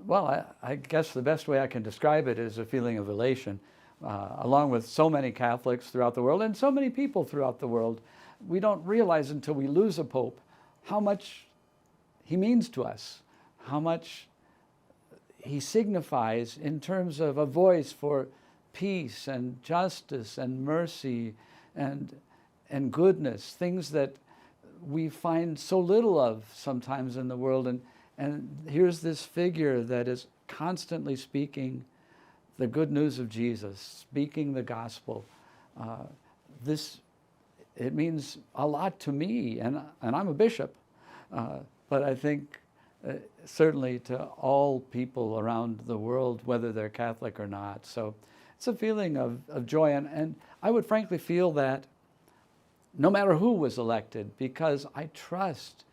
Well, I guess the best way I can describe it is a feeling of elation. Along with so many Catholics throughout the world and so many people throughout the world, we don't realize until we lose a pope how much he means to us, how much he signifies in terms of a voice for peace and justice and mercy and goodness, things that we find so little of sometimes in the world. And here's this figure that is constantly speaking the good news of Jesus, speaking the gospel. It means a lot to me, and I'm a bishop, but I think certainly to all people around the world, whether they're Catholic or not. So it's a feeling of joy, and I would frankly feel that no matter who was elected, because I trust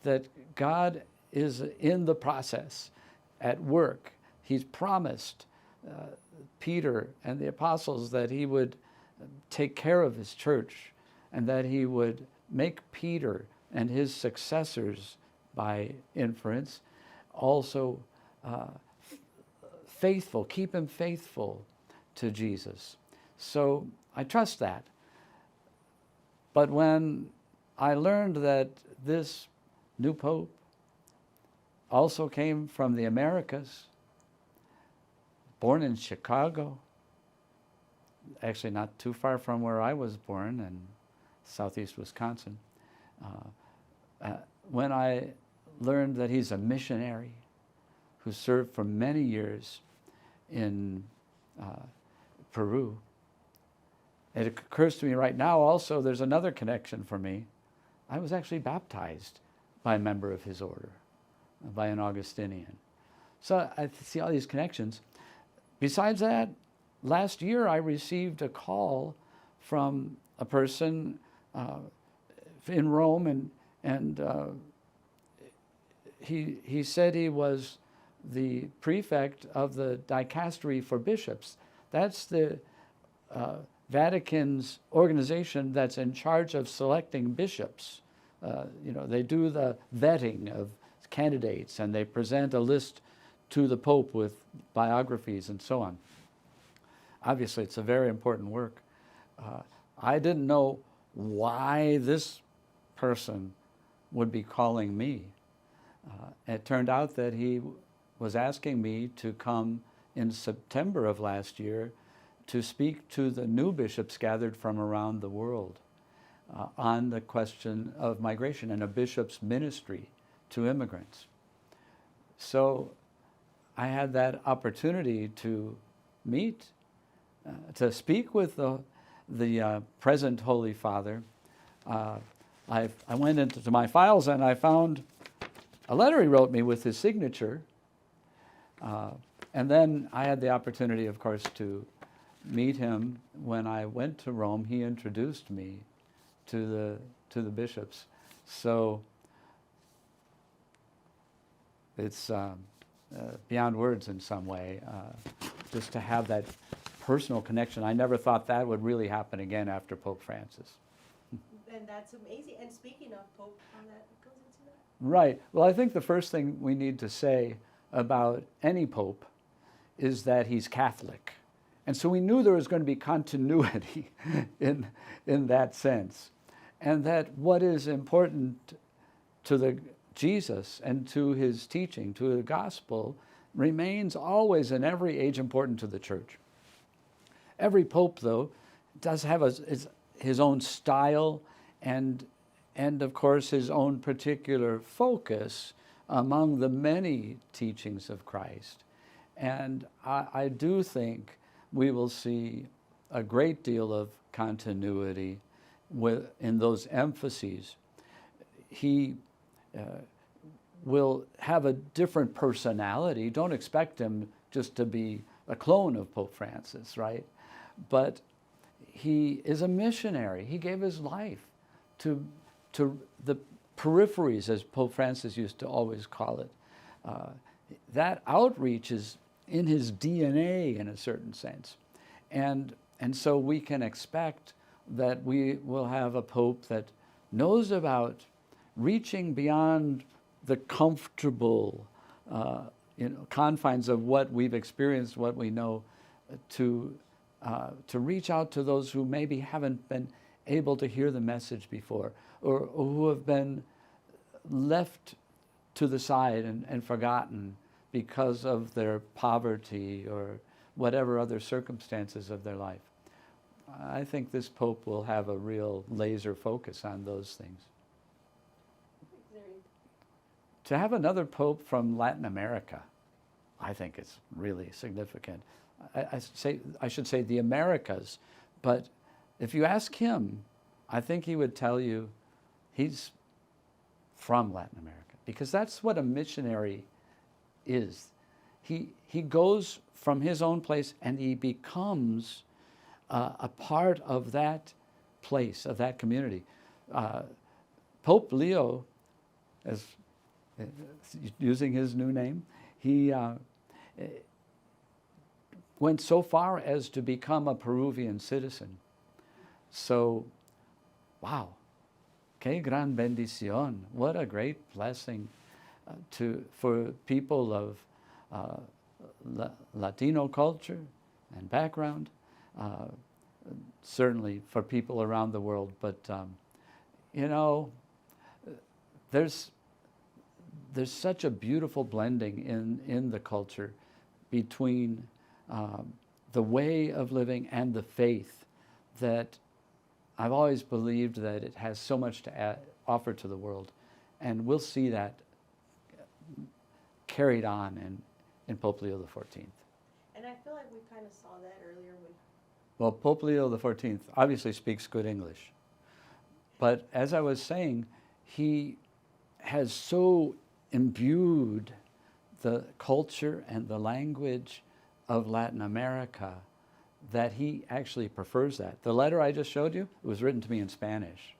that God is in the process, at work. He's promised Peter and the apostles that he would take care of his church and that he would make Peter and his successors, by inference, also faithful, keep him faithful to Jesus. So I trust that. But when I learned that this new pope also came from the Americas, born in Chicago, actually not too far from where I was born in southeast Wisconsin, when I learned that he's a missionary who served for many years in Peru, it occurs to me right now also there's another connection for me. I was actually baptized by a member of his order, by an Augustinian. So I see all these connections. Besides that, last year I received a call from a person in Rome, and he said he was the prefect of the dicastery for bishops. That's the Vatican's organization that's in charge of selecting bishops. They do the vetting of candidates, and they present a list to the Pope with biographies and so on. Obviously, it's a very important work. I didn't know why this person would be calling me. It turned out that he was asking me to come in September of last year to speak to the new bishops gathered from around the world on the question of migration and a bishop's ministry to immigrants. So I had that opportunity to meet, to speak with the present Holy Father. I went into my files and I found a letter he wrote me with his signature. And then I had the opportunity, of course, to meet him when I went to Rome. He introduced me to the bishops. So it's beyond words in some way, just to have that personal connection. I never thought that would really happen again after Pope Francis. And that's amazing. And speaking of Pope, how that goes into that? Right. Well, I think the first thing we need to say about any pope is that he's Catholic. And so we knew there was going to be continuity in that sense. And that what is important to Jesus and to his teaching, to the gospel, remains always in every age important to the church. Every pope, though, does have his own style and of course his own particular focus among the many teachings of Christ. And I do think we will see a great deal of continuity in those emphases. He will have a different personality. Don't expect him just to be a clone of Pope Francis, right? But he is a missionary. He gave his life to the peripheries, as Pope Francis used to always call it. That outreach is in his DNA in a certain sense. And so we can expect that we will have a pope that knows about reaching beyond the comfortable, confines of what we've experienced, what we know, to reach out to those who maybe haven't been able to hear the message before, or who have been left to the side and forgotten because of their poverty or whatever other circumstances of their life. I think this Pope will have a real laser focus on those things. To have another Pope from Latin America, I think it's really significant. I should say the Americas, but if you ask him, I think he would tell you he's from Latin America, because that's what a missionary is. He goes from his own place and he becomes a part of that place, of that community. Pope Leo, as using his new name, he went so far as to become a Peruvian citizen. So, wow, que gran bendición! What a great blessing for people of Latino culture and background. Certainly for people around the world, but there's such a beautiful blending in the culture between the way of living and the faith, that I've always believed that it has so much to offer to the world, and we'll see that carried on in Pope Leo XIV. And I feel like we kind of saw that earlier when... Well, Pope Leo XIV obviously speaks good English, but as I was saying, he has so imbued the culture and the language of Latin America that he actually prefers that. The letter I just showed you, it was written to me in Spanish.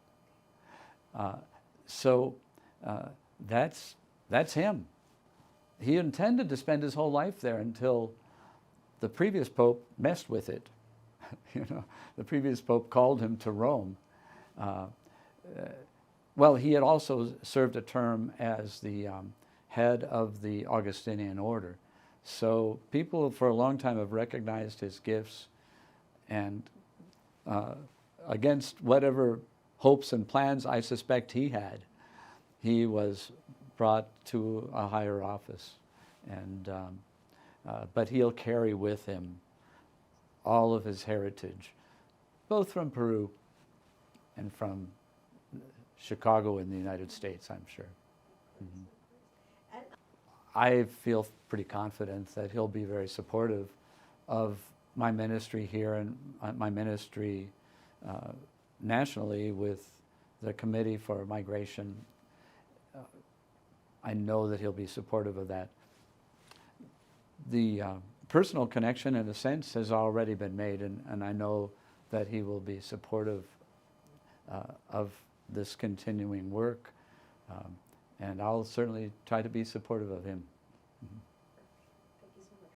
That's him. He intended to spend his whole life there until the previous pope messed with it. The previous pope called him to Rome. Well, he had also served a term as the head of the Augustinian order. So people for a long time have recognized his gifts, and against whatever hopes and plans I suspect he had, he was brought to a higher office. And but he'll carry with him all of his heritage, both from Peru and from Chicago in the United States, I'm sure. Mm-hmm. I feel pretty confident that he'll be very supportive of my ministry here and my ministry nationally with the Committee for Migration. I know that he'll be supportive of that. The personal connection, in a sense, has already been made, and I know that he will be supportive of this continuing work, and I'll certainly try to be supportive of him.